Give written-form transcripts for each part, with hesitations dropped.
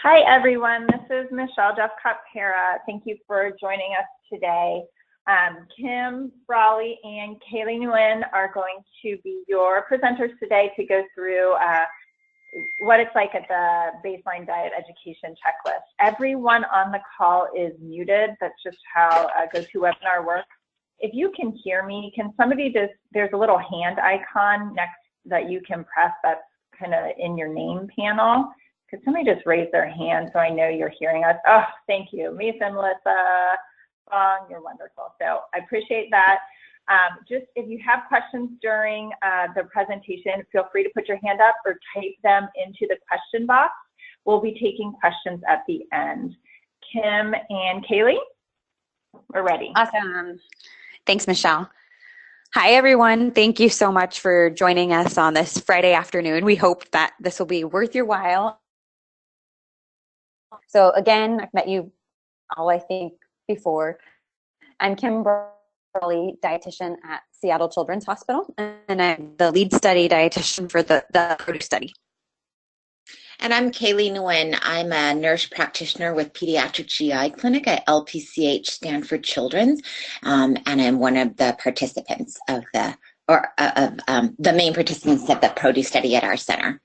Hi, everyone. This is Michelle Jeffcott-Pera. Thank you for joining us today. Kim Brawley and Kaylee Nguyen are going to be your presenters today to go through what it's like at the baseline diet education checklist. Everyone on the call is muted. That's just how GoToWebinar works. If you can hear me, can somebody there's a little hand icon next that you can press that's kind of in your name panel. Could somebody just raise their hand so I know you're hearing us? Oh, thank you. Misa and Melissa, Fong, you're wonderful. So I appreciate that. Just if you have questions during the presentation, feel free to put your hand up or type them into the question box. We'll be taking questions at the end. Kim and Kaylee, we're ready. Awesome. Thanks, Michelle. Hi, everyone. Thank you so much for joining us on this Friday afternoon. We hope that this will be worth your while. So again, I've met you all, I think, before. I'm Kim Brawley, dietitian at Seattle Children's Hospital, and I'm the lead study dietitian for the produce study. And I'm Kaylee Nguyen. I'm a nurse practitioner with Pediatric GI Clinic at LPCH Stanford Children's, and I'm one of the participants of the main participants of the produce study at our center.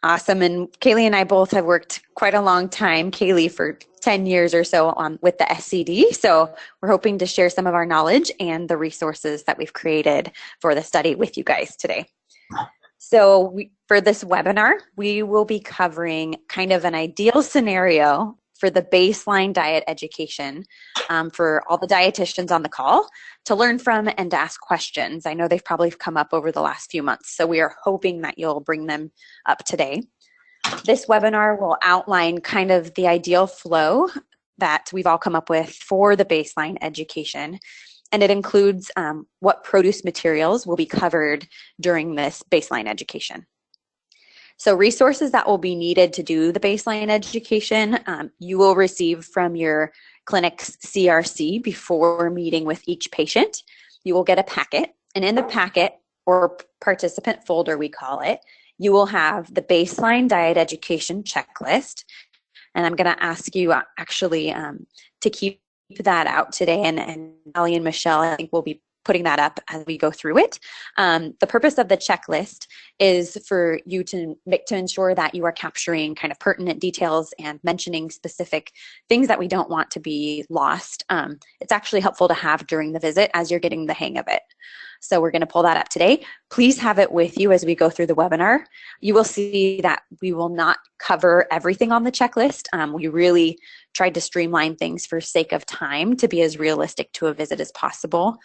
Awesome. And Kaylee and I both have worked quite a long time, Kaylee for 10 years or so with the SCD. So we're hoping to share some of our knowledge and the resources that we've created for the study with you guys today. So for this webinar, we will be covering kind of an ideal scenario for the baseline diet education for all the dietitians on the call to learn from and to ask questions. I know they've probably come up over the last few months, so we are hoping that you'll bring them up today. This webinar will outline kind of the ideal flow that we've all come up with for the baseline education, and it includes what produce materials will be covered during this baseline education. So resources that will be needed to do the baseline education, you will receive from your clinic's CRC before meeting with each patient. You will get a packet, and in the packet, or participant folder we call it, you will have the baseline diet education checklist. And I'm going to ask you actually to keep that out today, and Ali and Michelle, I think, will be putting that up as we go through it. The purpose of the checklist is for you to ensure that you are capturing kind of pertinent details and mentioning specific things that we don't want to be lost. It's actually helpful to have during the visit as you're getting the hang of it. So we're going to pull that up today. Please have it with you as we go through the webinar. You will see that we will not cover everything on the checklist. We really tried to streamline things for sake of time to be as realistic to a visit as possible.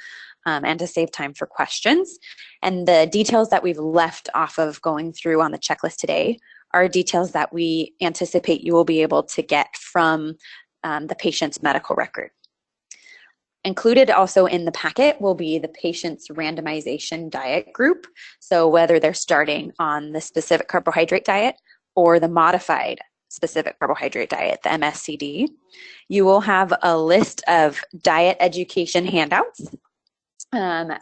And to save time for questions. And the details that we've left off of going through on the checklist today are details that we anticipate you will be able to get from the patient's medical record. Included also in the packet will be the patient's randomization diet group. So whether they're starting on the specific carbohydrate diet or the modified specific carbohydrate diet, the MSCD, you will have a list of diet education handouts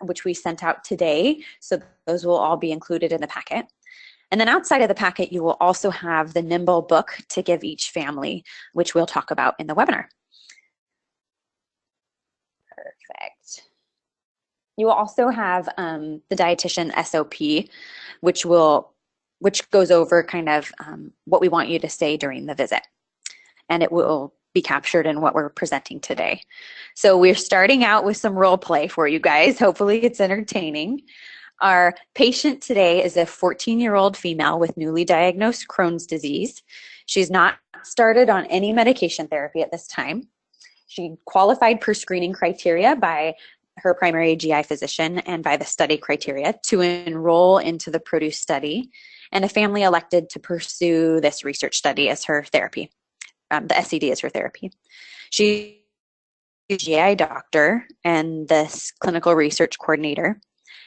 which we sent out today. So those will all be included in the packet. And then outside of the packet, you will also have the Nimble book to give each family, which we'll talk about in the webinar. Perfect. You will also have the dietitian SOP, which goes over kind of what we want you to say during the visit. And it will be captured in what we're presenting today. So we're starting out with some role play for you guys. Hopefully it's entertaining. Our patient today is a 14-year-old female with newly diagnosed Crohn's disease. She's not started on any medication therapy at this time. She qualified per screening criteria by her primary GI physician and by the study criteria to enroll into the produce study, and the family elected to pursue this research study as her therapy. The SCD is her therapy. She's a GI doctor and this clinical research coordinator.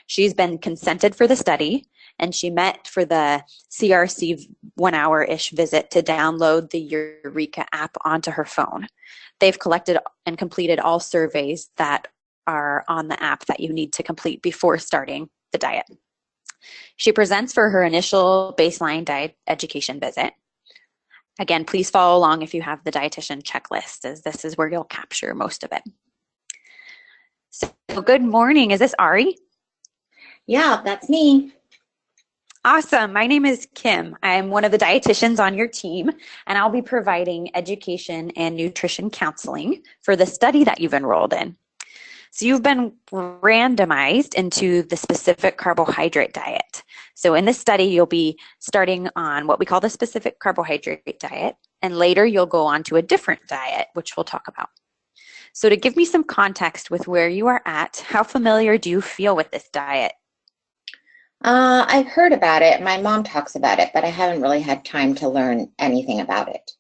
She's been consented for the study, and she met for the CRC 1 hour-ish visit to download the Eureka app onto her phone. They've collected and completed all surveys that are on the app that you need to complete before starting the diet. She presents for her initial baseline diet education visit. Again, please follow along if you have the dietitian checklist, as this is where you'll capture most of it. So good morning. Is this Ari? Yeah, that's me. Awesome. My name is Kim. I'm one of the dietitians on your team, and I'll be providing education and nutrition counseling for the study that you've enrolled in. So you've been randomized into the specific carbohydrate diet. So in this study, you'll be starting on what we call the specific carbohydrate diet, and later you'll go on to a different diet, which we'll talk about. So to give me some context with where you are at, how familiar do you feel with this diet? I've heard about it. My mom talks about it, but I haven't really had time to learn anything about it.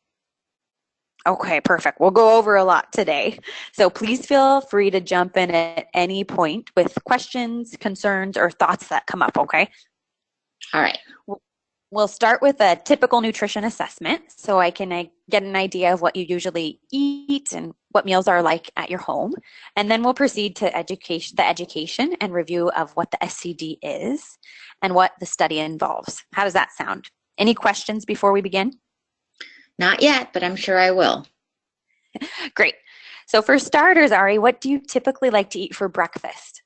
Okay, perfect. We'll go over a lot today. So please feel free to jump in at any point with questions, concerns, or thoughts that come up, okay? All right. We'll start with a typical nutrition assessment so I can get an idea of what you usually eat and what meals are like at your home. And then we'll proceed to the education and review of what the SCD is and what the study involves. How does that sound? Any questions before we begin? Not yet, but I'm sure I will. Great. So for starters, Ari, what do you typically like to eat for breakfast?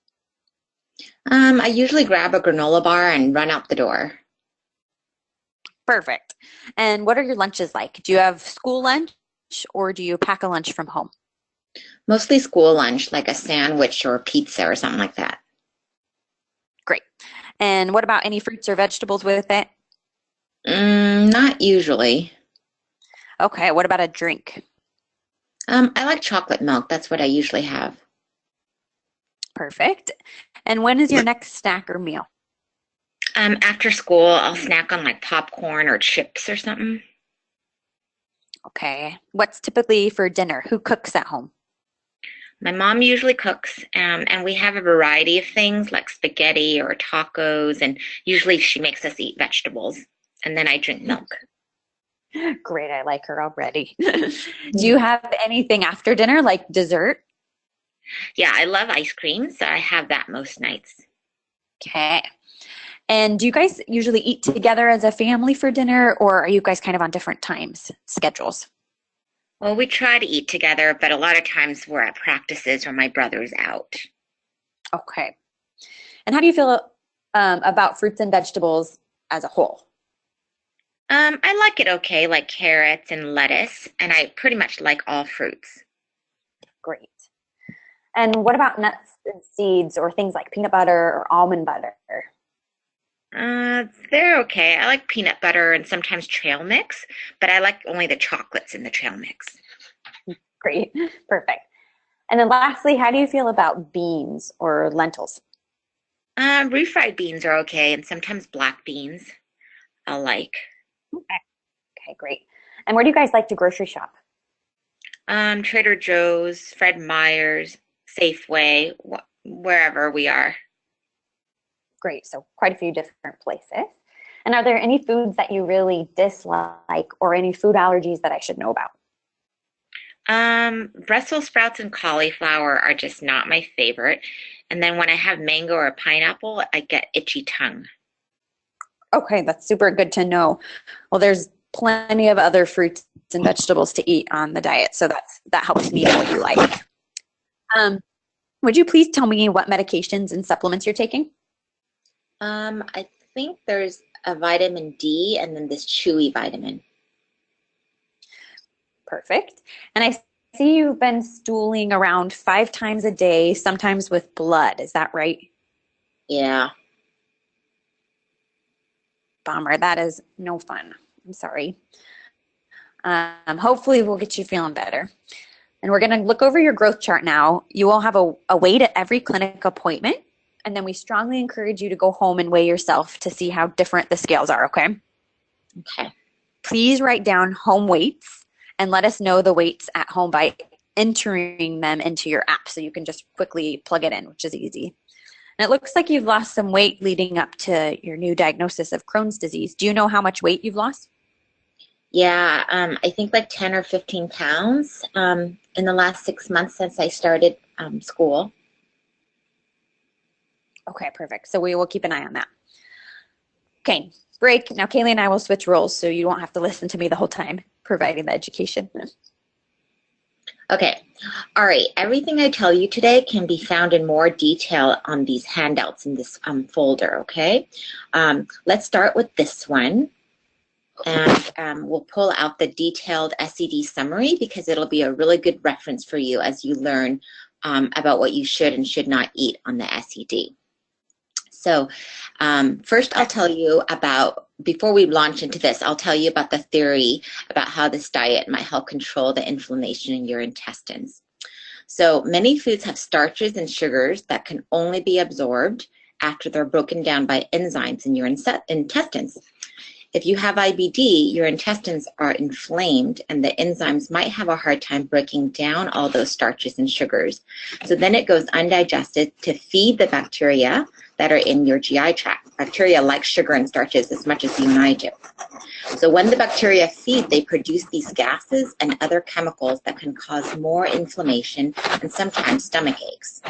I usually grab a granola bar and run out the door. Perfect. And what are your lunches like? Do you have school lunch or do you pack a lunch from home? Mostly school lunch, like a sandwich or pizza or something like that. Great. And what about any fruits or vegetables with it? Not usually. Okay. What about a drink? I like chocolate milk. That's what I usually have. Perfect. And when is your next snack or meal? After school, I'll snack on like popcorn or chips or something. Okay. What's typically for dinner? Who cooks at home? My mom usually cooks, and we have a variety of things like spaghetti or tacos, and usually she makes us eat vegetables, and then I drink milk. Great. I like her already. Do you have anything after dinner, like dessert? Yeah, I love ice cream, so I have that most nights. Okay. And do you guys usually eat together as a family for dinner, or are you guys kind of on different schedules? Well, we try to eat together, but a lot of times we're at practices or my brother's out. Okay. And how do you feel about fruits and vegetables as a whole? I like it okay, like carrots and lettuce, and I pretty much like all fruits. Great. And what about nuts and seeds or things like peanut butter or almond butter? They're okay. I like peanut butter and sometimes trail mix, but I like only the chocolates in the trail mix. Great. Perfect. And then lastly, how do you feel about beans or lentils? Refried beans are okay, and sometimes black beans I like. Okay, great. And where do you guys like to grocery shop? Trader Joe's, Fred Meyer's, Safeway, wherever we are. Great. So quite a few different places. And are there any foods that you really dislike or any food allergies that I should know about? Brussels sprouts and cauliflower are just not my favorite. And then when I have mango or pineapple, I get itchy tongue. Okay, that's super good to know. Well, there's plenty of other fruits and vegetables to eat on the diet, so that helps me know what you like. Would you please tell me what medications and supplements you're taking? I think there's a vitamin D and then this chewy vitamin. Perfect. And I see you've been stooling around 5 times a day, sometimes with blood. Is that right? Yeah. Bummer. That is no fun. I'm sorry. Hopefully we'll get you feeling better. And we're going to look over your growth chart now. You will have a weight at every clinic appointment. And then we strongly encourage you to go home and weigh yourself to see how different the scales are, okay? Okay. Please write down home weights and let us know the weights at home by entering them into your app so you can just quickly plug it in, which is easy. And it looks like you've lost some weight leading up to your new diagnosis of Crohn's disease. Do you know how much weight you've lost? Yeah, I think like 10 or 15 pounds in the last 6 months since I started school. Okay, perfect. So we will keep an eye on that. Okay, break. Now Kaylee and I will switch roles so you won't have to listen to me the whole time. providing the education. Okay, all right. Everything I tell you today can be found in more detail on these handouts in this folder, okay? Let's start with this one. And we'll pull out the detailed SED summary because it'll be a really good reference for you as you learn about what you should and should not eat on the SED. So first I'll tell you about, before we launch into this, I'll tell you about the theory about how this diet might help control the inflammation in your intestines. So many foods have starches and sugars that can only be absorbed after they're broken down by enzymes in your intestines. If you have IBD, your intestines are inflamed and the enzymes might have a hard time breaking down all those starches and sugars. So then it goes undigested to feed the bacteria that are in your GI tract. Bacteria like sugar and starches as much as you and I do. So when the bacteria feed, they produce these gases and other chemicals that can cause more inflammation and sometimes stomach aches.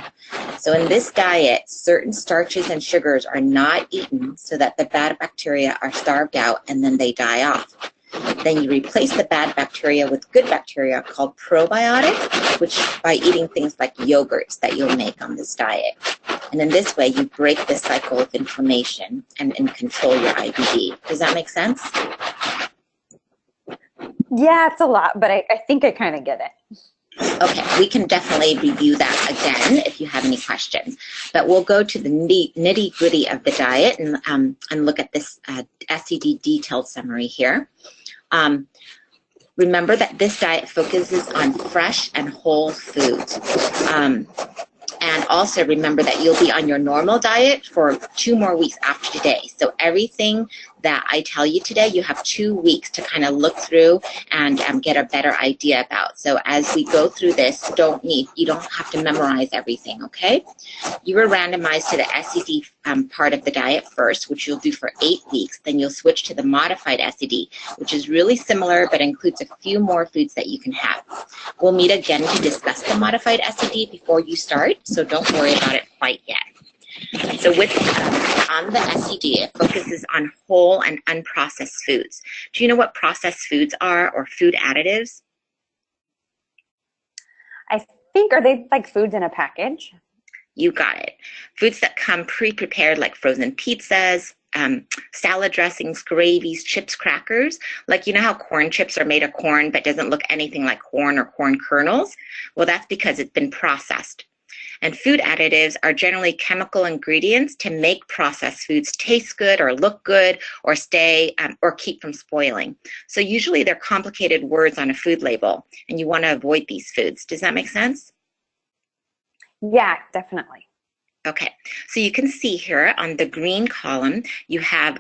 So in this diet, certain starches and sugars are not eaten so that the bad bacteria are starved out and then they die off. Then you replace the bad bacteria with good bacteria called probiotics, which by eating things like yogurts that you'll make on this diet. And in this way, you break the cycle of inflammation and control your IBD. Does that make sense? Yeah, it's a lot, but I think I kind of get it. Okay, we can definitely review that again if you have any questions. But we'll go to the nitty-gritty of the diet and look at this SED detailed summary here. Remember that this diet focuses on fresh and whole foods. And also remember that you'll be on your normal diet for 2 more weeks after today. So everything that I tell you today, you have 2 weeks to kind of look through and get a better idea about. So as we go through this, you don't have to memorize everything, okay? You were randomized to the SED part of the diet first, which you'll do for 8 weeks. Then you'll switch to the modified SED, which is really similar but includes a few more foods that you can have. We'll meet again to discuss the modified SED before you start, so don't worry about it quite yet. So with on the SED, it focuses on whole and unprocessed foods. Do you know what processed foods are, or food additives? I think, are they like foods in a package? You got it. Foods that come pre-prepared, like frozen pizzas, salad dressings, gravies, chips, crackers. Like, you know how corn chips are made of corn but doesn't look anything like corn or corn kernels? Well, that's because it's been processed. And food additives are generally chemical ingredients to make processed foods taste good or look good or stay or keep from spoiling. So usually they're complicated words on a food label, and you want to avoid these foods. Does that make sense? Yeah, definitely. Okay, so you can see here on the green column, you have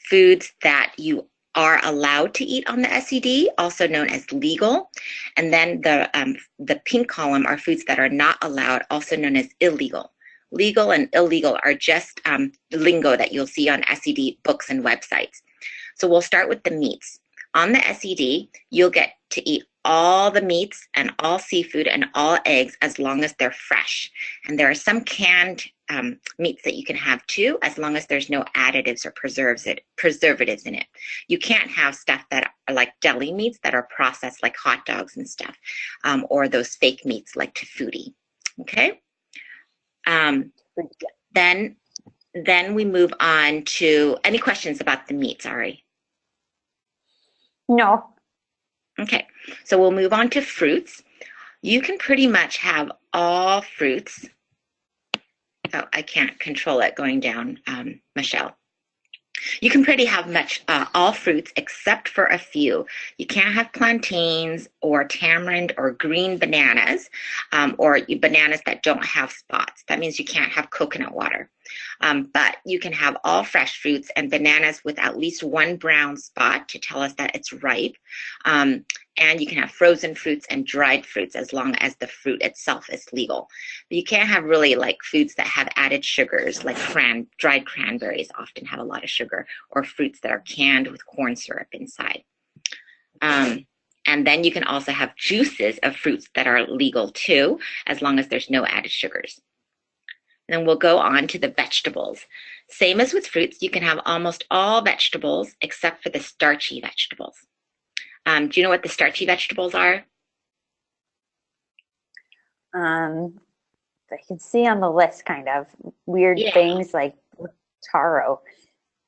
foods that you are allowed to eat on the SED, also known as legal. And then the pink column are foods that are not allowed, also known as illegal. Legal and illegal are just lingo that you'll see on SED books and websites. So we'll start with the meats. On the SED, you'll get to eat all the meats and all seafood and all eggs as long as they're fresh. And there are some canned meats that you can have too, as long as there's no additives or preservatives in it. You can't have stuff that are like deli meats that are processed like hot dogs and stuff, or those fake meats like toffuti. Okay? Then we move on to any questions about the meats, Ari? No. Okay, so we'll move on to fruits. You can pretty much have all fruits. Oh, I can't control it going down, Michelle. You can pretty have all fruits except for a few. You can't have plantains or tamarind or green bananas, or bananas that don't have spots. That means you can't have coconut water. But you can have all fresh fruits and bananas with at least one brown spot to tell us that it's ripe. And you can have frozen fruits and dried fruits as long as the fruit itself is legal. But you can't have really like foods that have added sugars, like dried cranberries often have a lot of sugar, or fruits that are canned with corn syrup inside. And then you can also have juices of fruits that are legal too, as long as there's no added sugars. And then we'll go on to the vegetables. Same as with fruits, you can have almost all vegetables except for the starchy vegetables. Do you know what the starchy vegetables are? I can see on the list kind of weird Yeah. things like taro.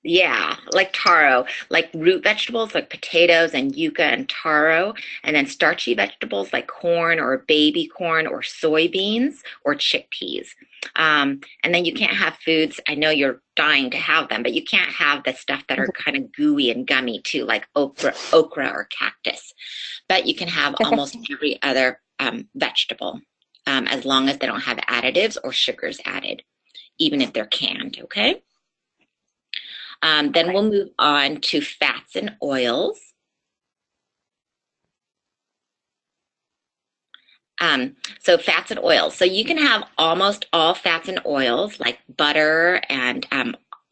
Yeah, like taro, like root vegetables like potatoes and yuca and taro, and then starchy vegetables like corn or baby corn or soybeans or chickpeas. And then you can't have foods, I know you're dying to have them, but you can't have the stuff that are kind of gooey and gummy too, like okra or cactus. But you can have almost every other vegetable, as long as they don't have additives or sugars added, even if they're canned, okay? Then we'll move on to fats and oils. So fats and oils. So you can have almost all fats and oils like butter and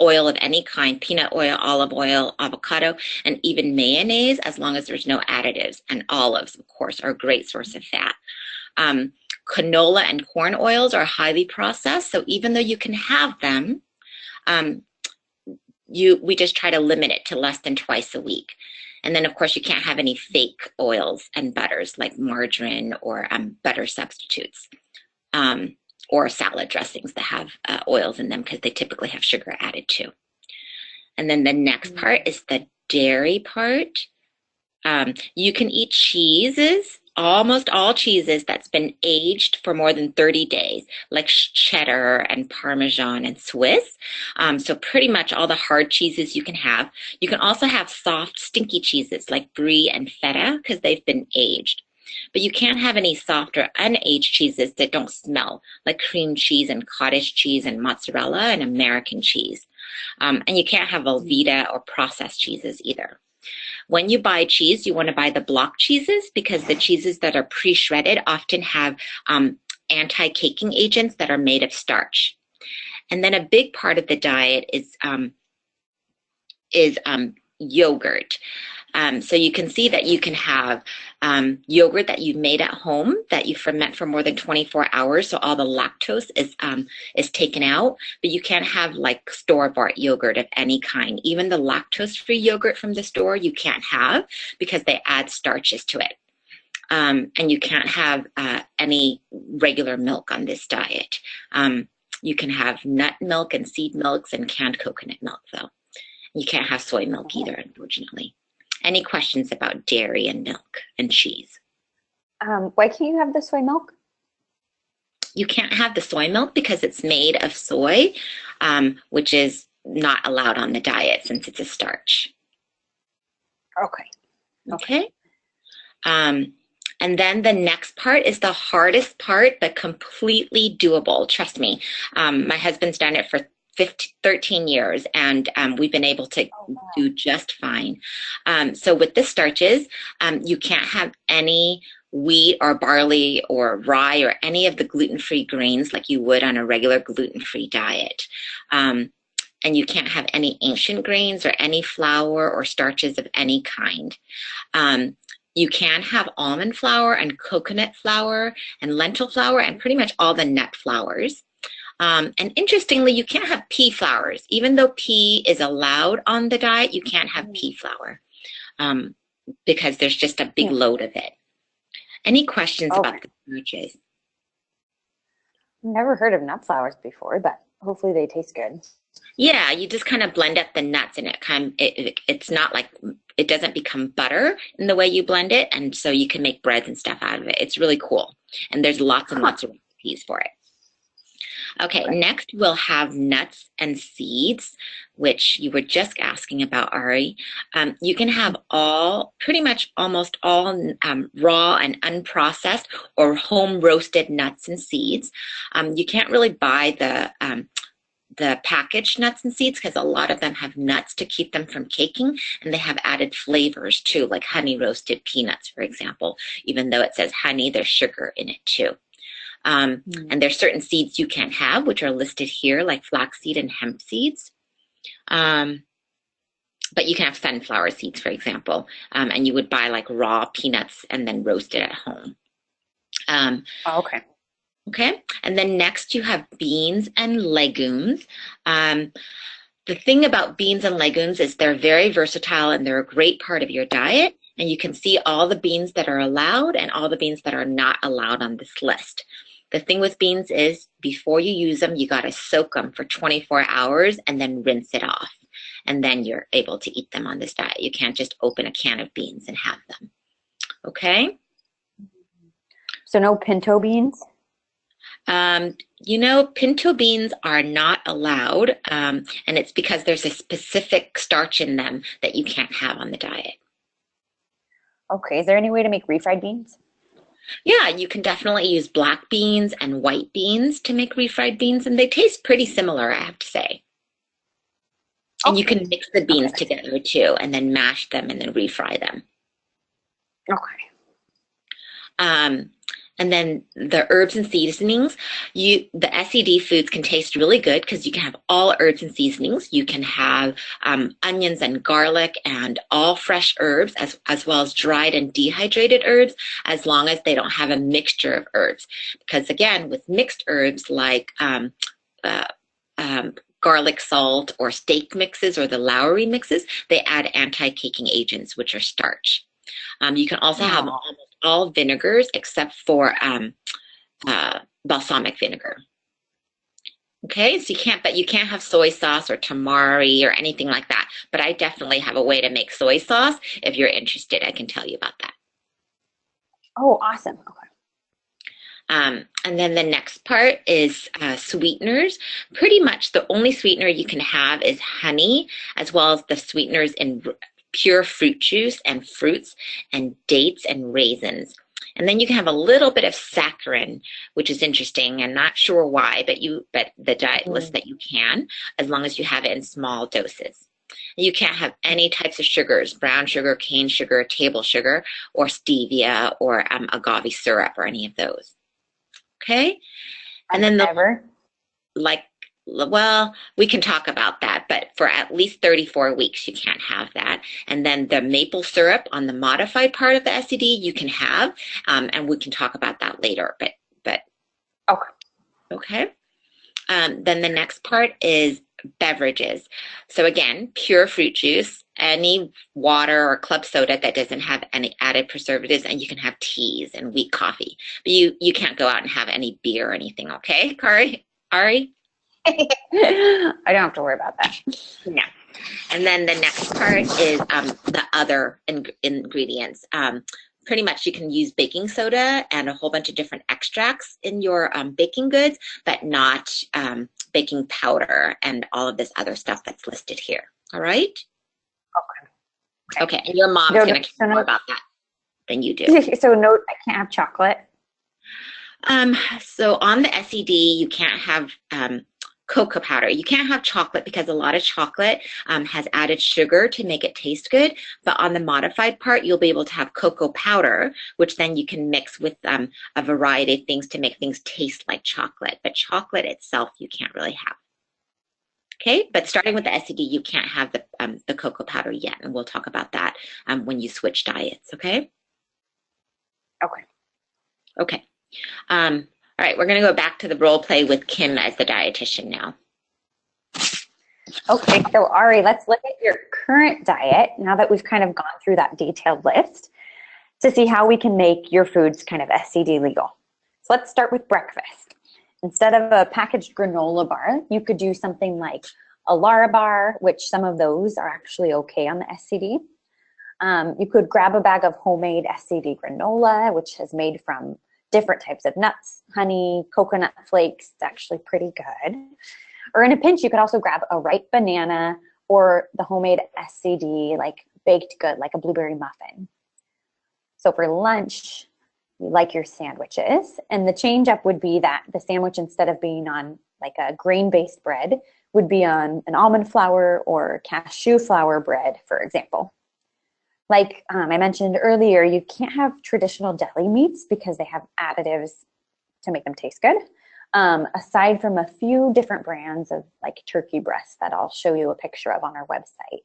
oil of any kind, peanut oil, olive oil, avocado, and even mayonnaise, as long as there's no additives. And olives, of course, are a great source of fat. Canola and corn oils are highly processed. So even though you can have them, we just try to limit it to less than twice a week. And then, of course, you can't have any fake oils and butters like margarine or butter substitutes, or salad dressings that have oils in them, because they typically have sugar added too. And then the next part is the dairy part. You can eat cheeses, almost all cheeses that's been aged for more than 30 days, like cheddar and Parmesan and Swiss. So pretty much all the hard cheeses you can have. You can also have soft, stinky cheeses like brie and feta, because they've been aged. But you can't have any soft or unaged cheeses that don't smell, like cream cheese and cottage cheese and mozzarella and American cheese. And you can't have Velveeta or processed cheeses either. When you buy cheese, you want to buy the block cheeses, because the cheeses that are pre-shredded often have anti-caking agents that are made of starch. And then a big part of the diet is yogurt. So you can see that you can have yogurt that you've made at home that you ferment for more than 24 hours. So all the lactose is taken out, but you can't have like store-bought yogurt of any kind. Even the lactose-free yogurt from the store you can't have, because they add starches to it. And you can't have any regular milk on this diet. You can have nut milk and seed milks and canned coconut milk, though. You can't have soy milk either, unfortunately. Any questions about dairy and milk and cheese? Why can't you have the soy milk? You can't have the soy milk because it's made of soy, which is not allowed on the diet since it's a starch. Okay. And then the next part is the hardest part, but completely doable. Trust me. My husband's done it for 13 years, and we've been able to do just fine. So with the starches, you can't have any wheat or barley or rye or any of the gluten-free grains like you would on a regular gluten-free diet. And you can't have any ancient grains or any flour or starches of any kind. You can have almond flour and coconut flour and lentil flour and pretty much all the nut flours. And interestingly, you can't have pea flours. Even though pea is allowed on the diet, you can't have pea flour because there's just a big load of it. Any questions about the starches? Never heard of nut flours before, but hopefully they taste good. Yeah, you just kind of blend up the nuts, and it's not like, it doesn't become butter in the way you blend it, and so you can make breads and stuff out of it. It's really cool, and there's lots and lots of recipes for it. Okay, next we'll have nuts and seeds, which you were just asking about, Ari. You can have pretty much almost all raw and unprocessed or home roasted nuts and seeds. You can't really buy the packaged nuts and seeds because a lot of them have nuts to keep them from caking, and they have added flavors too, like honey roasted peanuts, for example. Even though it says honey, there's sugar in it too. And there's certain seeds you can't have, which are listed here, like flaxseed and hemp seeds. But you can have sunflower seeds, for example, and you would buy like raw peanuts and then roast it at home. Okay, and then next you have beans and legumes. The thing about beans and legumes is they're very versatile and they're a great part of your diet, And you can see all the beans that are allowed and all the beans that are not allowed on this list. The thing with beans is before you use them, you got to soak them for 24 hours and then rinse it off. And then you're able to eat them on this diet. You can't just open a can of beans and have them. Okay? So no pinto beans? You know, pinto beans are not allowed, and it's because there's a specific starch in them that you can't have on the diet. Okay, is there any way to make refried beans? Yeah, you can definitely use black beans and white beans to make refried beans, and they taste pretty similar, I have to say. And you can mix the beans together too, and then mash them and then refry them. Okay. And then the herbs and seasonings, the SED foods can taste really good because you can have all herbs and seasonings. You can have onions and garlic and all fresh herbs, as well as dried and dehydrated herbs, as long as they don't have a mixture of herbs. Because again, with mixed herbs like garlic salt or steak mixes or the Lowry mixes, they add anti-caking agents, which are starch. You can also have almost all vinegars except for balsamic vinegar. Okay, so you can't have soy sauce or tamari or anything like that. But I definitely have a way to make soy sauce. If you're interested, I can tell you about that. Oh, awesome. Okay. And then the next part is sweeteners. Pretty much the only sweetener you can have is honey, as well as the sweeteners in pure fruit juice and fruits and dates and raisins. And then you can have a little bit of saccharin, which is interesting and not sure why, but the diet lists that you can, as long as you have it in small doses. You can't have any types of sugars, brown sugar, cane sugar, table sugar, or stevia, or agave syrup, or any of those. Okay? And then well, we can talk about that, but for at least 34 weeks, you can't have that. And then the maple syrup on the modified part of the SED, you can have, and we can talk about that later, but okay. Then the next part is beverages. So again, pure fruit juice, any water or club soda that doesn't have any added preservatives, and you can have teas and wheat coffee. But you can't go out and have any beer or anything, okay, Ari? I don't have to worry about that. No. And then the next part is the other ingredients. Pretty much you can use baking soda and a whole bunch of different extracts in your baking goods, but not baking powder and all of this other stuff that's listed here. All right? Okay. And your mom's going to care more about that than you do. So no, I can't have chocolate. So on the SED, you can't have cocoa powder. You can't have chocolate because a lot of chocolate has added sugar to make it taste good. But on the modified part, you'll be able to have cocoa powder, which then you can mix with a variety of things to make things taste like chocolate. But chocolate itself, you can't really have. Okay, but starting with the SED, you can't have the cocoa powder yet. And we'll talk about that when you switch diets, okay? Okay. All right, we're going to go back to the role play with Kim as the dietitian now. Okay, so Ari, let's look at your current diet now that we've kind of gone through that detailed list to see how we can make your foods kind of SCD legal. So let's start with breakfast. Instead of a packaged granola bar, you could do something like a Lara bar, which some of those are actually okay on the SCD. You could grab a bag of homemade SCD granola, which is made from different types of nuts, honey, coconut flakes. It's actually pretty good. Or in a pinch, you could also grab a ripe banana or the homemade SCD, like baked good, like a blueberry muffin. So for lunch, you like your sandwiches. And the change up would be that the sandwich, instead of being on like a grain-based bread, would be on an almond flour or cashew flour bread, for example. Like I mentioned earlier, you can't have traditional deli meats because they have additives to make them taste good. Aside from a few different brands of like turkey breasts that I'll show you a picture of on our website.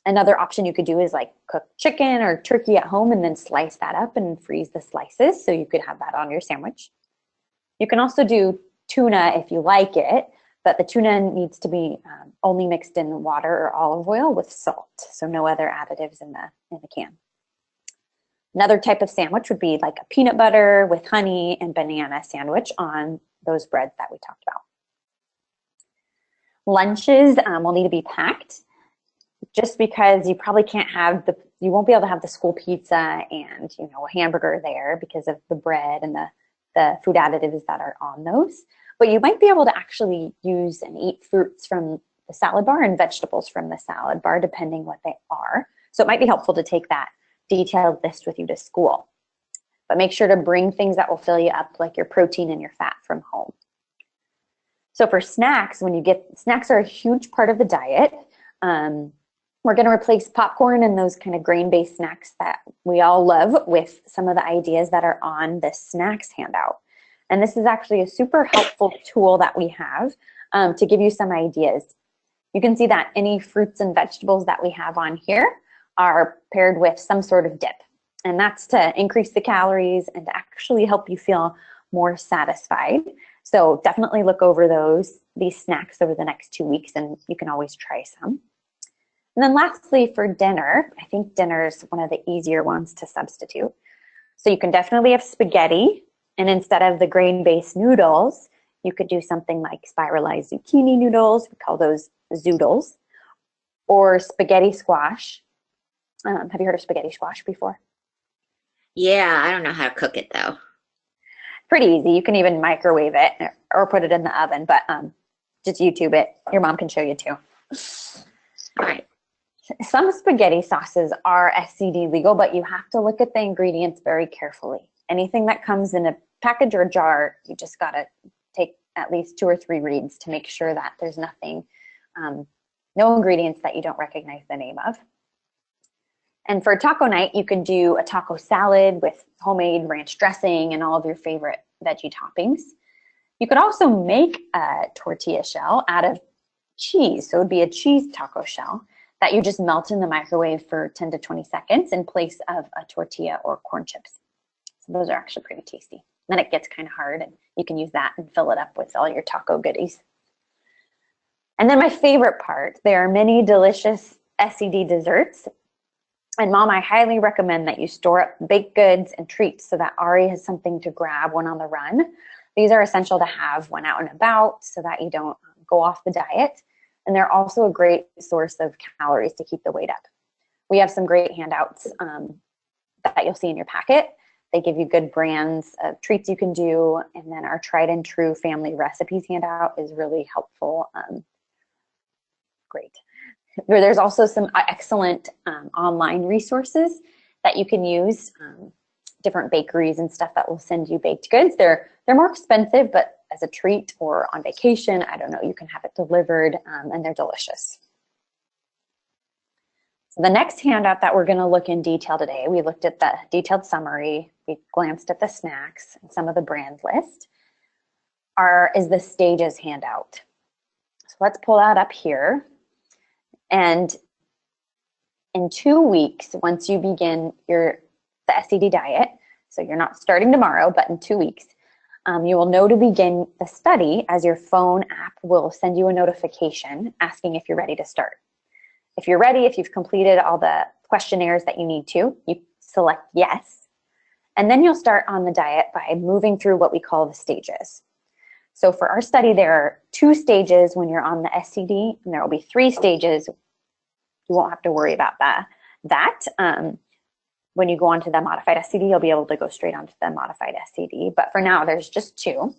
Another option you could do is like cook chicken or turkey at home and then slice that up and freeze the slices so you could have that on your sandwich. You can also do tuna if you like it, but the tuna needs to be only mixed in water or olive oil with salt, so no other additives in the can. Another type of sandwich would be like a peanut butter with honey and banana sandwich on those breads that we talked about. Lunches will need to be packed, just because you probably can't have you won't be able to have the school pizza and a hamburger there because of the bread and the food additives that are on those. But you might be able to actually use and eat fruits from the salad bar and vegetables from the salad bar, depending what they are. So it might be helpful to take that detailed list with you to school. But make sure to bring things that will fill you up, like your protein and your fat from home. So for snacks, snacks are a huge part of the diet. We're going to replace popcorn and those kind of grain-based snacks that we all love with some of the ideas that are on this snacks handout. And this is actually a super helpful tool that we have to give you some ideas. You can see that any fruits and vegetables that we have on here are paired with some sort of dip. And that's to increase the calories and to actually help you feel more satisfied. So definitely look over these snacks over the next 2 weeks, and you can always try some. And then lastly, for dinner, I think dinner is one of the easier ones to substitute. So you can definitely have spaghetti, and instead of the grain-based noodles, you could do something like spiralized zucchini noodles. We call those zoodles, or spaghetti squash. Have you heard of spaghetti squash before? Yeah, I don't know how to cook it though. Pretty easy. You can even microwave it or put it in the oven, but just YouTube it. Your mom can show you too. All right. Some spaghetti sauces are SCD legal, but you have to look at the ingredients very carefully. Anything that comes in a package or a jar, you just got to take at least 2 or 3 reads to make sure that there's nothing, no ingredients that you don't recognize the name of. And for taco night, you could do a taco salad with homemade ranch dressing and all of your favorite veggie toppings. You could also make a tortilla shell out of cheese. So it would be a cheese taco shell that you just melt in the microwave for 10 to 20 seconds in place of a tortilla or corn chips. So those are actually pretty tasty. Then it gets kind of hard, and you can use that and fill it up with all your taco goodies. And then my favorite part, there are many delicious SCD desserts. And Mom, I highly recommend that you store up baked goods and treats so that Ari has something to grab when on the run. These are essential to have when out and about so that you don't go off the diet. And they're also a great source of calories to keep the weight up. We have some great handouts that you'll see in your packet. They give you good brands of treats you can do. And then our tried and true family recipes handout is really helpful. Great. There's also some excellent online resources that you can use, different bakeries and stuff that will send you baked goods. They're more expensive, but as a treat or on vacation, I don't know, you can have it delivered, and they're delicious. So the next handout that we're going to look in detail today, we looked at the detailed summary, we glanced at the snacks and some of the brand list, is the stages handout. So let's pull that up here. And in 2 weeks, once you begin the SCD diet, so you're not starting tomorrow, but in 2 weeks, you will know to begin the study as your phone app will send you a notification asking if you're ready to start. If you're ready, if you've completed all the questionnaires that you need to, you select yes. And then you'll start on the diet by moving through what we call the stages. So for our study, there are 2 stages when you're on the SCD, and there will be 3 stages. You won't have to worry about that. When you go on to the modified SCD, you'll be able to go straight onto the modified SCD. But for now, there's just 2.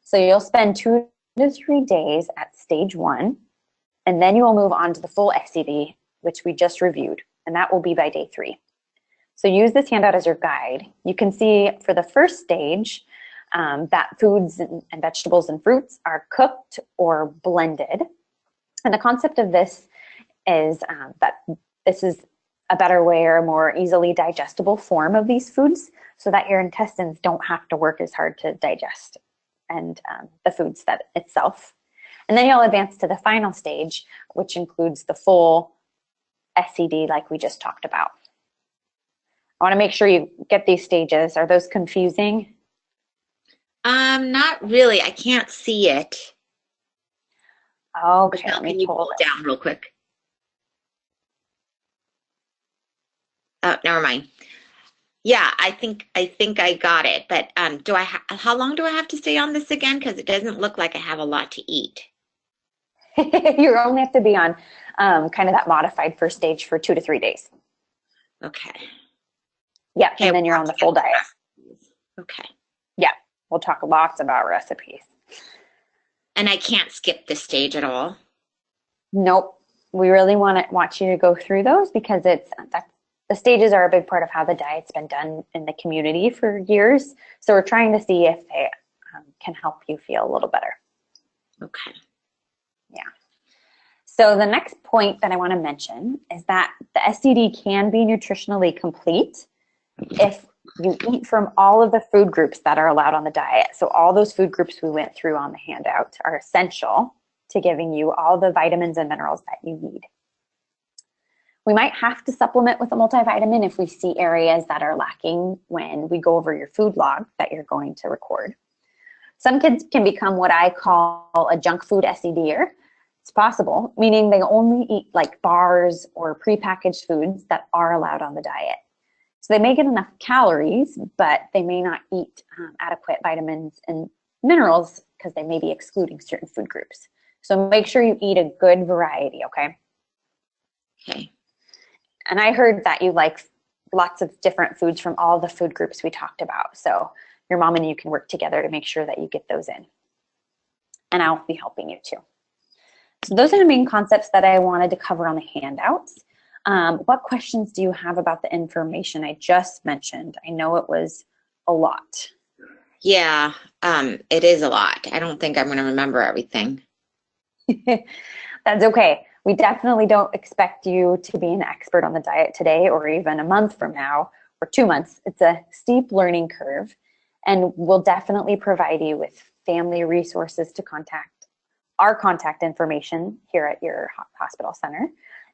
So you'll spend 2 to 3 days at stage 1, and then you will move on to the full SCD, which we just reviewed, and that will be by day 3. So use this handout as your guide. You can see for the first stage that foods and vegetables and fruits are cooked or blended. And the concept of this is that this is a better way or a more easily digestible form of these foods so that your intestines don't have to work as hard to digest and the foods that itself. And then you'll advance to the final stage, which includes the full SCD like we just talked about. I want to make sure you get these stages. Are those confusing? Not really. I can't see it. Okay, Michelle, let me can you pull pull it this. down real quick? Oh, never mind. Yeah, I think I got it. But how long do I have to stay on this again? Because it doesn't look like I have a lot to eat. You only have to be on kind of that modified first stage for 2 to 3 days. Okay. Yeah, Okay, and then we'll you're have on to the full get the diet. recipes. Okay. Yeah, we'll talk lots about recipes. And I can't skip this stage at all. Nope. We really want you to go through those because the stages are a big part of how the diet's been done in the community for years. So we're trying to see if they can help you feel a little better. Okay. Yeah. So the next point that I want to mention is that the SCD can be nutritionally complete if you eat from all of the food groups that are allowed on the diet. So all those food groups we went through on the handout are essential to giving you all the vitamins and minerals that you need. We might have to supplement with a multivitamin if we see areas that are lacking when we go over your food log that you're going to record. Some kids can become what I call a junk food SEDer. It's possible, meaning they only eat like bars or prepackaged foods that are allowed on the diet. So they may get enough calories, but they may not eat adequate vitamins and minerals because they may be excluding certain food groups. So make sure you eat a good variety, okay? Okay. And I heard that you like lots of different foods from all the food groups we talked about. So your mom and you can work together to make sure that you get those in. And I'll be helping you too. So those are the main concepts that I wanted to cover on the handouts. What questions do you have about the information I just mentioned? I know it was a lot. Yeah, it is a lot. I don't think I'm going to remember everything. That's okay. We definitely don't expect you to be an expert on the diet today or even a month from now or 2 months. It's a steep learning curve, and we'll definitely provide you with family resources to contact, our contact information here at your hospital center,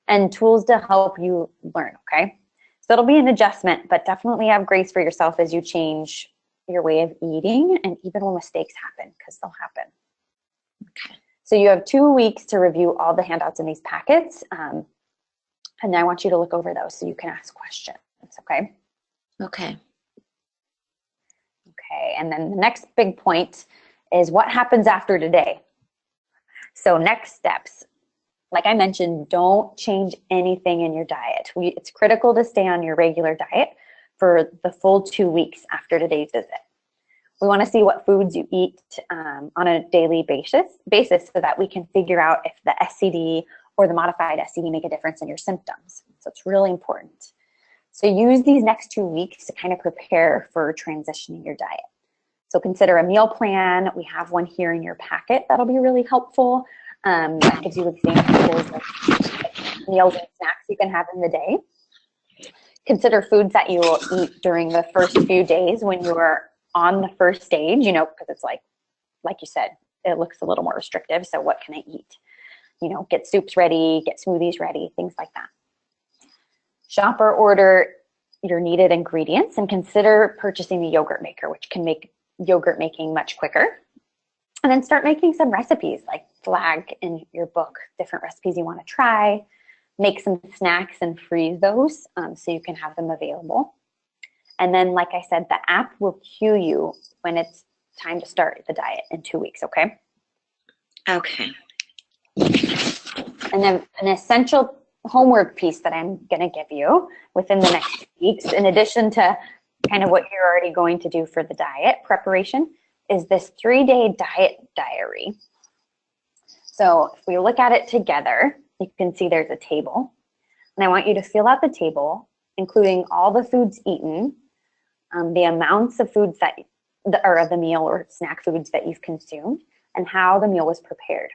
and tools to help you learn, okay? So it'll be an adjustment, but definitely have grace for yourself as you change your way of eating, and even when mistakes happen, because they'll happen. Okay. So you have 2 weeks to review all the handouts in these packets, and I want you to look over those so you can ask questions, okay? Okay. Okay, and then the next big point is what happens after today. So next steps, like I mentioned, don't change anything in your diet. It's critical to stay on your regular diet for the full 2 weeks after today's visit. We want to see what foods you eat on a daily basis so that we can figure out if the SCD or the modified SCD make a difference in your symptoms. So it's really important. So use these next 2 weeks to kind of prepare for transitioning your diet. So consider a meal plan. We have one here in your packet that'll be really helpful. That gives you examples of meals and snacks you can have in the day. Consider foods that you will eat during the first few days when you are on the first stage, because it's like you said, it looks a little more restrictive. So what can I eat? Get soups ready, get smoothies ready, things like that. Shop or order your needed ingredients and consider purchasing the yogurt maker, which can make yogurt making much quicker. And then start making some recipes, like flag in your book different recipes you want to try. Make some snacks and freeze those so you can have them available. And then, like I said, the app will cue you when it's time to start the diet in 2 weeks, okay? Okay. And then an essential homework piece that I'm going to give you within the next weeks, in addition to kind of what you're already going to do for the diet preparation, is this 3-day diet diary. So if we look at it together, you can see there's a table. And I want you to fill out the table, including all the foods eaten, the amounts of foods of the meal or snack foods that you've consumed, and how the meal was prepared.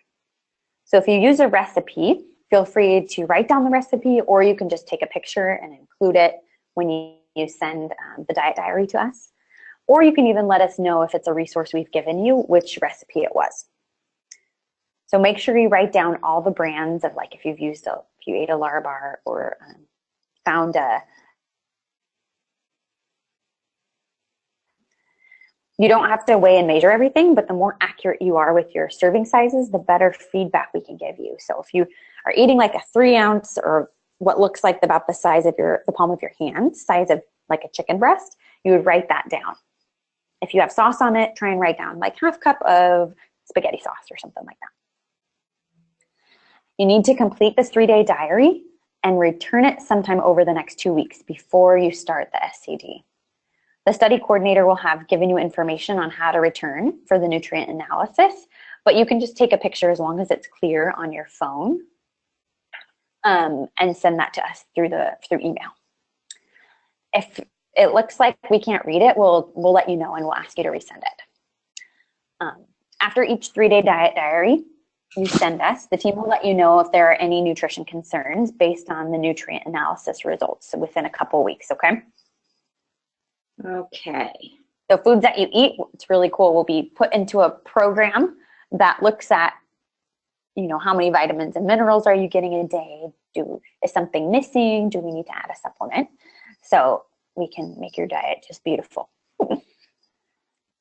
So if you use a recipe, feel free to write down the recipe, or you can just take a picture and include it when you send the diet diary to us. Or you can even let us know if it's a resource we've given you, which recipe it was. So make sure you write down all the brands of, like, if you ate a Larabar or found You don't have to weigh and measure everything, but the more accurate you are with your serving sizes, the better feedback we can give you. So if you are eating like a 3 ounce or what looks like about the size of the palm of your hand, size of like a chicken breast, you would write that down. If you have sauce on it, try and write down like half cup of spaghetti sauce or something like that. You need to complete this 3-day diary and return it sometime over the next 2 weeks before you start the SCD. The study coordinator will have given you information on how to return for the nutrient analysis, but you can just take a picture as long as it's clear on your phone and send that to us through email. If it looks like we can't read it, we'll let you know and we'll ask you to resend it. After each 3-day diet diary you send us, the team will let you know if there are any nutrition concerns based on the nutrient analysis results within a couple weeks, okay? Okay. So foods that you eat, it's really cool, will be put into a program that looks at, you know, how many vitamins and minerals are you getting in a day? Is something missing? Do we need to add a supplement? So we can make your diet just beautiful.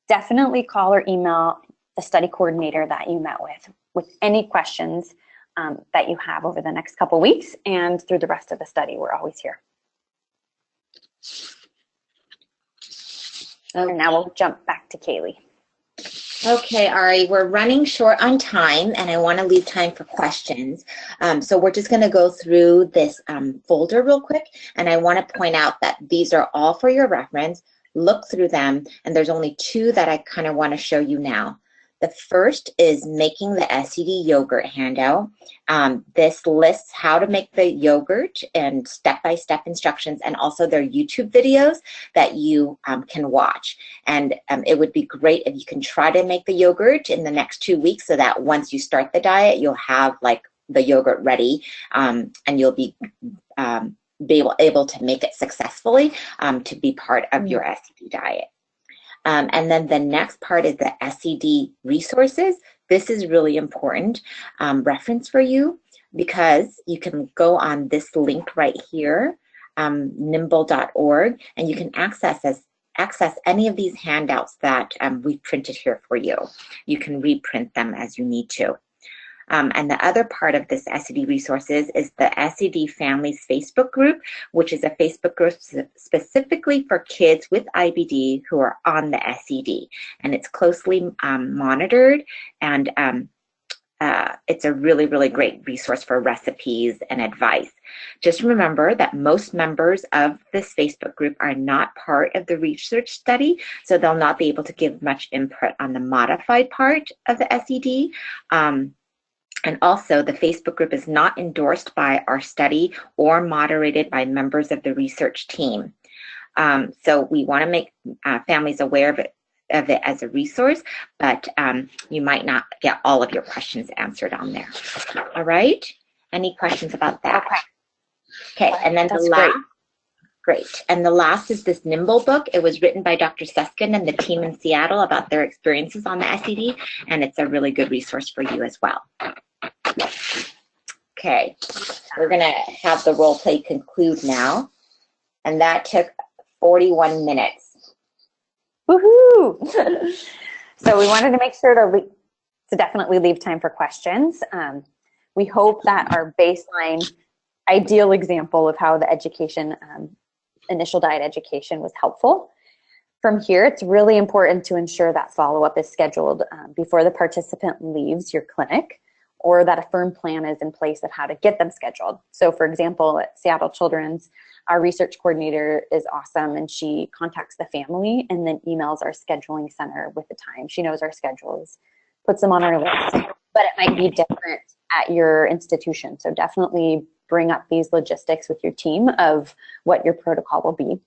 Definitely call or email the study coordinator that you met with any questions that you have over the next couple weeks and through the rest of the study. We're always here. Okay. And now we'll jump back to Kaylee. Okay, Ari, we're running short on time and I want to leave time for questions. So we're just going to go through this folder real quick, and I want to point out that these are all for your reference. Look through them, and there's only 2 that I kind of want to show you now. The first is making the SCD yogurt handout. This lists how to make the yogurt and step-by-step instructions, and also their YouTube videos that you can watch. And it would be great if you can try to make the yogurt in the next 2 weeks, so that once you start the diet, you'll have like the yogurt ready, and you'll be able to make it successfully to be part of your SCD diet. And then the next part is the SCD resources. This is really important reference for you, because you can go on this link right here, nimble.org, and you can access any of these handouts that we've printed here for you. You can reprint them as you need to. And the other part of this SCD resources is the SCD Families Facebook group, which is a Facebook group specifically for kids with IBD who are on the SCD. And it's closely monitored, and it's a really, really great resource for recipes and advice. Just remember that most members of this Facebook group are not part of the research study, so they'll not be able to give much input on the modified part of the SCD. And also, the Facebook group is not endorsed by our study or moderated by members of the research team. So we want to make families aware of it as a resource, but you might not get all of your questions answered on there. All right? Any questions about that? Okay, and then the last. Great. And the last is this Nimble book. It was written by Dr. Suskin and the team in Seattle about their experiences on the SCD, and it's a really good resource for you as well. Okay, we're going to have the role play conclude now, and that took 41 minutes. Woohoo! So we wanted to make sure to definitely leave time for questions. We hope that our baseline ideal example of how the education, initial diet education, was helpful. From here, it's really important to ensure that follow-up is scheduled before the participant leaves your clinic, or that a firm plan is in place of how to get them scheduled. So for example, at Seattle Children's, our research coordinator is awesome, and she contacts the family and then emails our scheduling center with the time. She knows our schedules, puts them on our list, but it might be different at your institution. So definitely bring up these logistics with your team of what your protocol will be.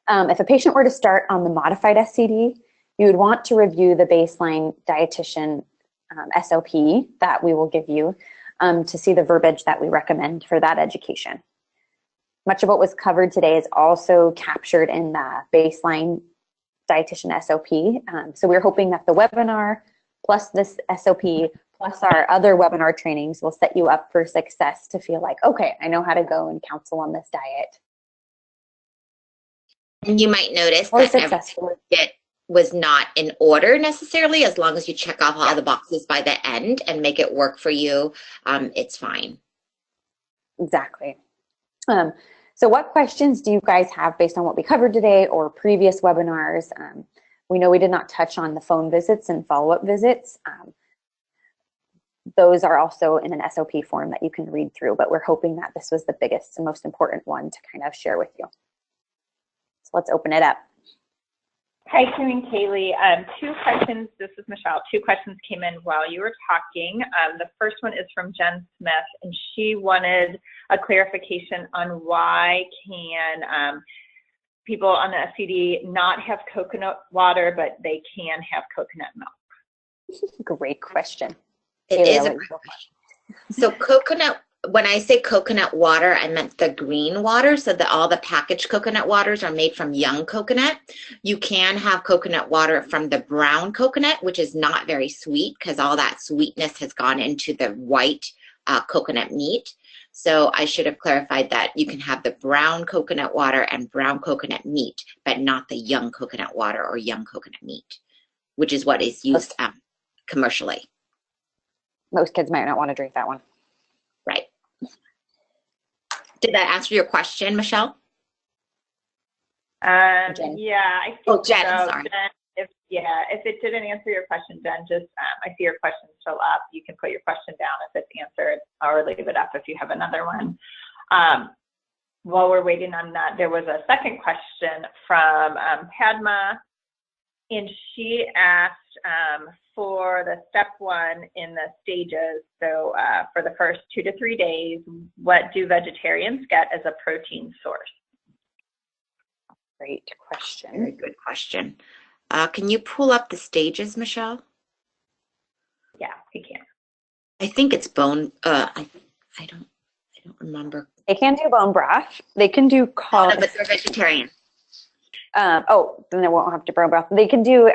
If a patient were to start on the modified SCD, you would want to review the baseline dietitian SOP that we will give you to see the verbiage that we recommend for that education. Much of what was covered today is also captured in the baseline dietitian SOP. So we're hoping that the webinar plus this SOP plus our other webinar trainings will set you up for success to feel like, okay, I know how to go and counsel on this diet. And you might notice that was not in order necessarily. As long as you check off all the boxes by the end and make it work for you, it's fine. Exactly. So what questions do you guys have based on what we covered today or previous webinars? We know we did not touch on the phone visits and follow-up visits. Those are also in an SOP form that you can read through, but we're hoping that this was the biggest and most important one to kind of share with you. So let's open it up. Hi, Kim and Kaylee. Two questions. This is Michelle. Two questions came in while you were talking. The first one is from Jen Smith, and she wanted a clarification on why can people on the SCD not have coconut water, but they can have coconut milk? Great question. It is a great question. So coconut, when I say coconut water, I meant the green water, so that all the packaged coconut waters are made from young coconut. You can have coconut water from the brown coconut, which is not very sweet because all that sweetness has gone into the white coconut meat. So I should have clarified that you can have the brown coconut water and brown coconut meat, but not the young coconut water or young coconut meat, which is what is used commercially. Most kids might not want to drink that one. Right. Did that answer your question, Michelle? Jen. Yeah, I think Jen, so. sorry. Jen, if it didn't answer your question, Jen, just I see your question still up. You can put your question down if it's answered, or leave it up if you have another one. While we're waiting on that, there was a second question from Padma, and she asked for the step one in the stages. So for the first 2 to 3 days, what do vegetarians get as a protein source? Great question. Very good question. Can you pull up the stages, Michelle? Yeah, we can. I think it's bone. I don't remember. They can do bone broth. They can do No, but they're vegetarian. Then they won't have to bone broth. They can do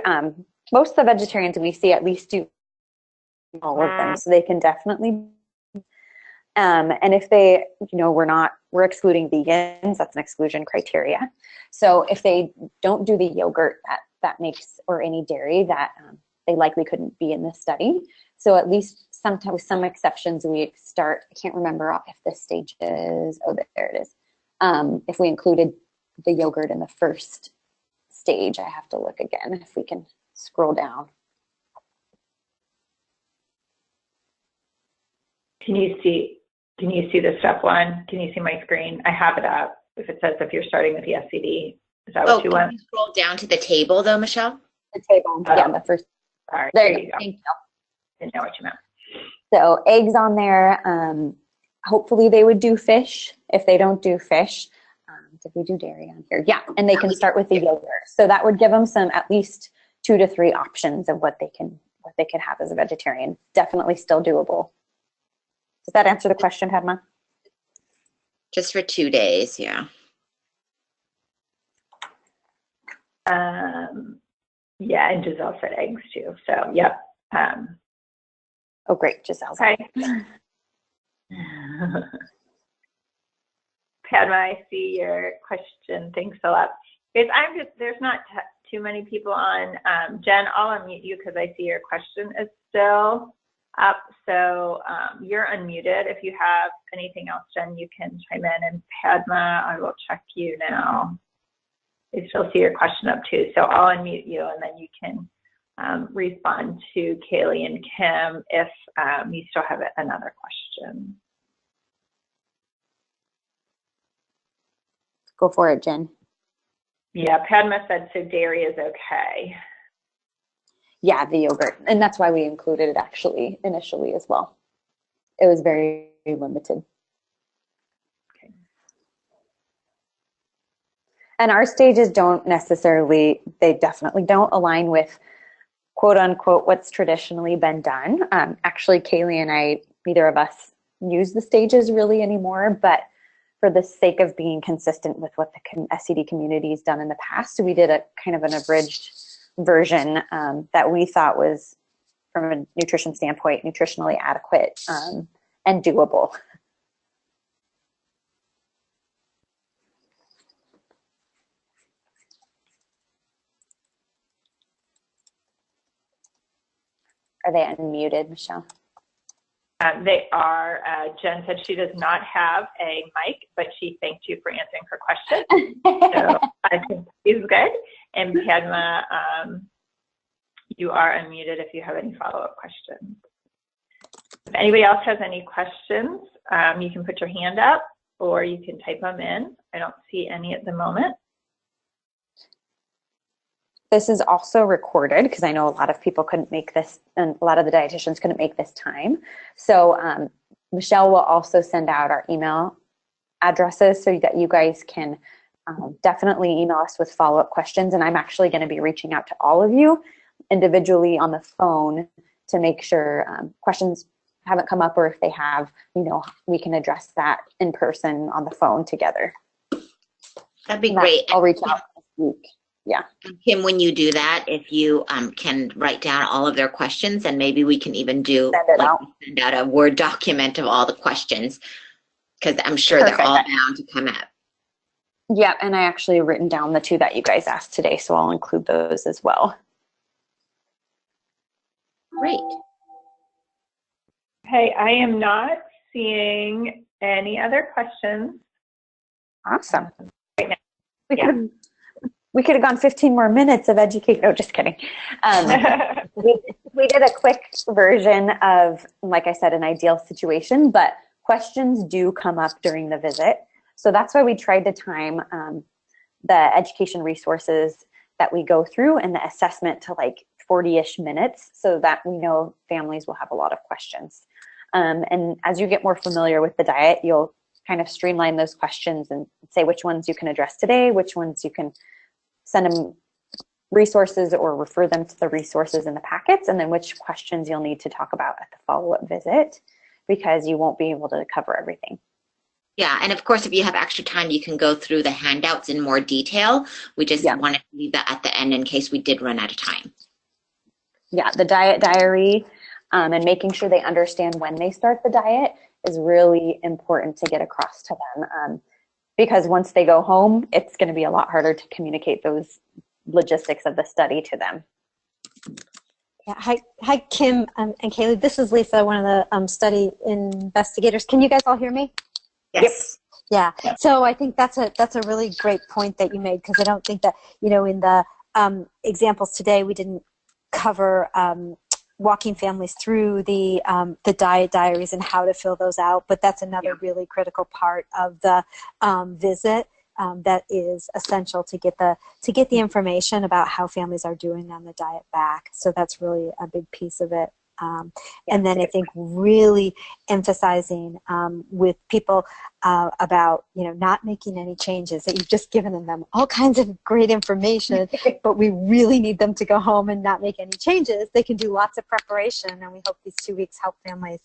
most of the vegetarians we see at least do all of them, so they can definitely. And if they, we're excluding vegans. That's an exclusion criteria. So if they don't do the yogurt that makes, or any dairy, that they likely couldn't be in this study. So at least sometimes, with some exceptions, we start. I can't remember if the stage is. Oh, there it is. If we included the yogurt in the first stage, I have to look again if we can scroll down. Can you see the step one? Can you see my screen? I have it up. If it says if you're starting with the SCD, is that what you want? Can you scroll down to the table though, Michelle? The table, yeah, the first. Sorry, there you go. Thank you. Didn't know what you meant. So eggs on there. Hopefully they would do fish. If they don't do fish, did we do dairy on here? Yeah, and they can start with the yogurt. So that would give them some at least 2 to 3 options of what they can have as a vegetarian. Definitely still doable. Does that answer the question, Padma? Just for 2 days, yeah. Yeah, and Giselle said eggs too. So, yep. Oh, great, Giselle. Okay. Padma, I see your question. Thanks a lot. Guys, there's not too many people on. Jen, I'll unmute you because I see your question is still up. So you're unmuted. If you have anything else, Jen, you can chime in. And Padma, I will check you now. I still see your question up too. So I'll unmute you and then you can respond to Kaylee and Kim if you still have another question. Go for it, Jen. Yeah, Padma said, so dairy is okay. Yeah, the yogurt. And that's why we included it actually initially as well. It was very limited. Okay. And our stages they definitely don't align with quote unquote what's traditionally been done. Actually, Kaylee and I, neither of us use the stages really anymore, but for the sake of being consistent with what the SCD community has done in the past, we did a kind of an abridged version that we thought was, from a nutrition standpoint, nutritionally adequate and doable. Are they unmuted, Michelle? They are. Jen said she does not have a mic, but she thanked you for answering her question. So I think she's good. And Padma, you are unmuted if you have any follow-up questions. If anybody else has any questions, you can put your hand up or you can type them in. I don't see any at the moment. This is also recorded because I know a lot of people couldn't make this, and a lot of the dietitians couldn't make this time. So Michelle will also send out our email addresses so that you guys can definitely email us with follow-up questions. And I'm actually going to be reaching out to all of you individually on the phone to make sure questions haven't come up, or if they have, we can address that in person on the phone together. That'd be great. I'll reach out this week. Yeah. Kim, when you do that, if you can write down all of their questions, and maybe we can even do send out a Word document of all the questions, because I'm sure Perfect. They're all bound to come up. Yeah, and I actually have written down the 2 that you guys asked today, so I'll include those as well. Great. Hey, I am not seeing any other questions. Awesome. Right now. We could have gone 15 more minutes of education. No, just kidding. We did a quick version of, like I said, an ideal situation, but questions do come up during the visit. So that's why we tried to time the education resources that we go through and the assessment to like 40-ish minutes so that we know families will have a lot of questions. And as you get more familiar with the diet, you'll kind of streamline those questions and say which ones you can address today, which ones you can send them resources or refer them to the resources in the packets, and then which questions you'll need to talk about at the follow-up visit, because you won't be able to cover everything. Yeah, and of course, if you have extra time, you can go through the handouts in more detail. We just wanted to leave that at the end in case we did run out of time. Yeah, the diet diary and making sure they understand when they start the diet is really important to get across to them. Because once they go home, it's going to be a lot harder to communicate those logistics of the study to them. Yeah, hi, Kim and Kaylee. This is Lisa, one of the study investigators. Can you guys all hear me? Yes. Yeah. So I think that's a really great point that you made, because I don't think that in the examples today we didn't cover walking families through the diet diaries and how to fill those out, but that's another really critical part of the visit that is essential to get the information about how families are doing on the diet back. So that's really a big piece of it. And then I think really emphasizing with people about not making any changes, that you've just given them all kinds of great information, but we really need them to go home and not make any changes. They can do lots of preparation, and we hope these 2 weeks help families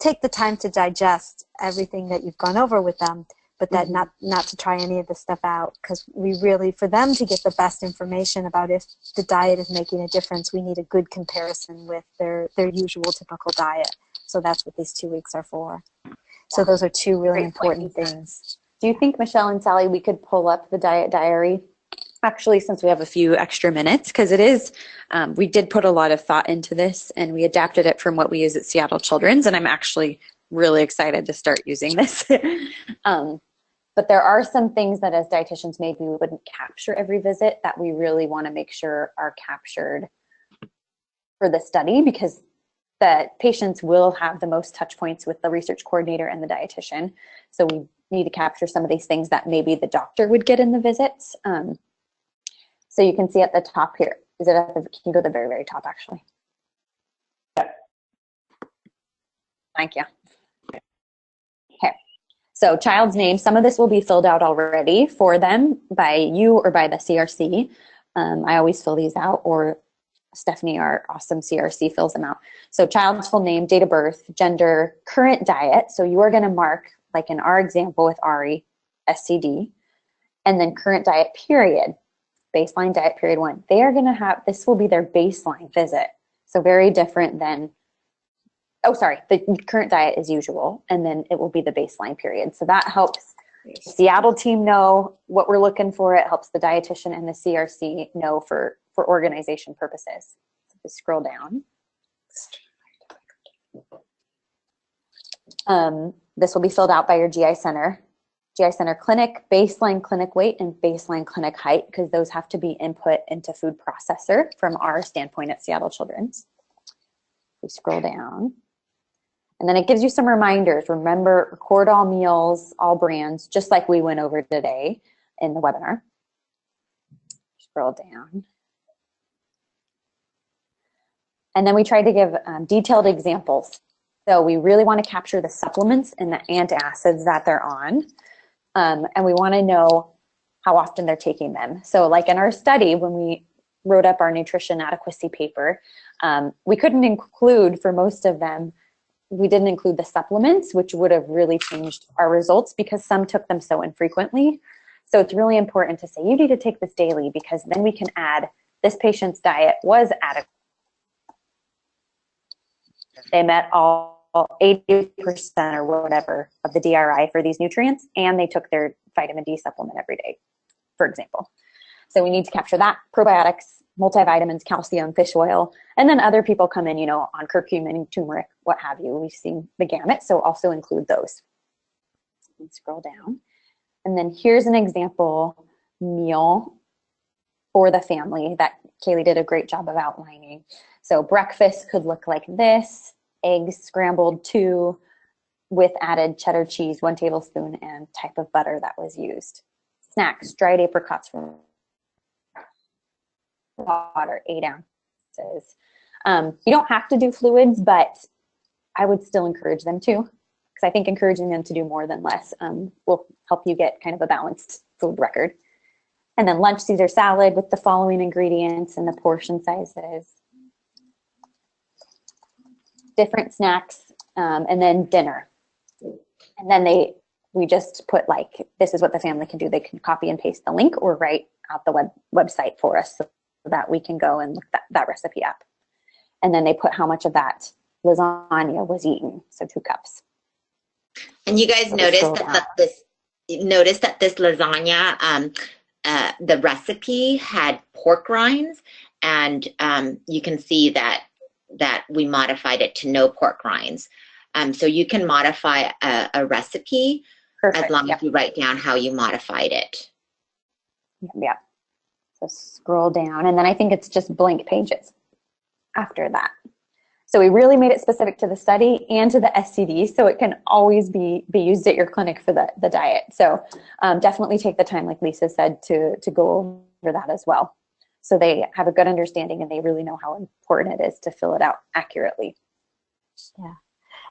take the time to digest everything that you've gone over with them, but that not to try any of this stuff out, because we really, for them to get the best information about if the diet is making a difference, we need a good comparison with their usual typical diet. So that's what these 2 weeks are for. So those are 2 really important things. Do you think, Michelle and Sally, we could pull up the diet diary? Actually, since we have a few extra minutes, because it is, we did put a lot of thought into this, and we adapted it from what we use at Seattle Children's, and I'm actually really excited to start using this. But there are some things that as dietitians maybe we wouldn't capture every visit that we really want to make sure are captured for the study, because the patients will have the most touch points with the research coordinator and the dietitian. So we need to capture some of these things that maybe the doctor would get in the visits. So you can see at the top here, can you go to the very, very top actually? Thank you. Okay. So child's name, some of this will be filled out already for them by you or by the CRC. I always fill these out, or Stephanie, our awesome CRC, fills them out. So child's full name, date of birth, gender, current diet. So you are going to mark, like in our example with Ari, SCD, and then current diet period, baseline diet period 1. They are going to have, this will be their baseline visit. So very different than, the current diet is usual, and then it will be the baseline period. So that helps the Seattle team know what we're looking for. It helps the dietitian and the CRC know for organization purposes. So just scroll down. This will be filled out by your GI Center. GI Center clinic, baseline clinic weight, and baseline clinic height, because those have to be input into food processor from our standpoint at Seattle Children's. We scroll down. And then it gives you some reminders. Remember, record all meals, all brands, just like we went over today in the webinar. Scroll down. And then we tried to give detailed examples. So we really want to capture the supplements and the antacids that they're on. And we want to know how often they're taking them. So like in our study, when we wrote up our nutrition adequacy paper, we couldn't include, for most of them, we didn't include the supplements, which would have really changed our results because some took them so infrequently. So it's really important to say, you need to take this daily, because then we can add, this patient's diet was adequate. They met all 80% or whatever of the DRI for these nutrients, and they took their vitamin D supplement every day, for example. So we need to capture that. Probiotics, multivitamins, calcium, fish oil, and then other people come in, on curcumin, turmeric, what have you. We've seen the gamut, so also include those. And scroll down. And then here's an example meal for the family that Kaylee did a great job of outlining. So breakfast could look like this: eggs scrambled 2 with added cheddar cheese, 1 tablespoon, and type of butter that was used. Snacks: dried apricots from water, 8 ounces. You don't have to do fluids, but I would still encourage them to, because I think encouraging them to do more than less will help you get kind of a balanced food record. And then lunch: Caesar salad with the following ingredients and the portion sizes. Different snacks, and then dinner. And then we just put, like, this is what the family can do. They can copy and paste the link or write out the website for us so that we can go and look that recipe up. And then they put how much of that lasagna was eaten, so 2 cups. And you guys noticed that this lasagna, the recipe had pork rinds, and you can see that we modified it to no pork rinds. So you can modify a recipe. Perfect. As long as you write down how you modified it. Yeah. So scroll down, and then I think it's just blank pages after that. So we really made it specific to the study and to the SCD, so it can always be used at your clinic for the diet. So definitely take the time, like Lisa said, to go over that as well, so they have a good understanding and they really know how important it is to fill it out accurately. Yeah.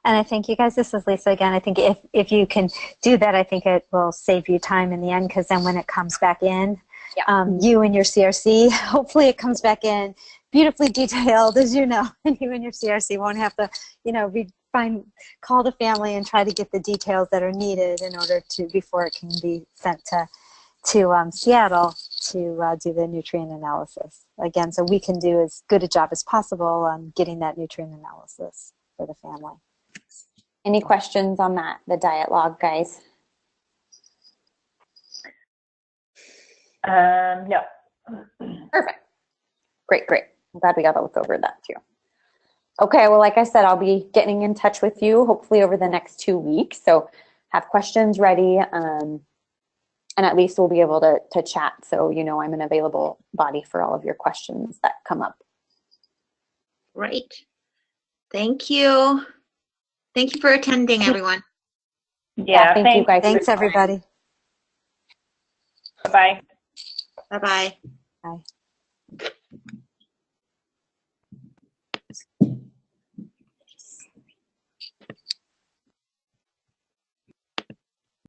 And I think, you guys, this is Lisa again. I think if you can do that, I think it will save you time in the end, because then when it comes back in, you and your CRC, hopefully it comes back in beautifully detailed, as you know, and you and your CRC won't have to, call the family and try to get the details that are needed in order to, before it can be sent to Seattle to do the nutrient analysis. Again, so we can do as good a job as possible on getting that nutrient analysis for the family. Any questions on that, the diet log, guys? No. Perfect. Great. I'm glad we got to look over that too. Okay, well, like I said, I'll be getting in touch with you hopefully over the next 2 weeks. So have questions ready, and at least we'll be able to chat. So I'm an available body for all of your questions that come up. Great. Thank you. Thank you for attending, everyone. Yeah, thank you guys. Thanks, everybody. Bye-bye. Bye-bye. Bye.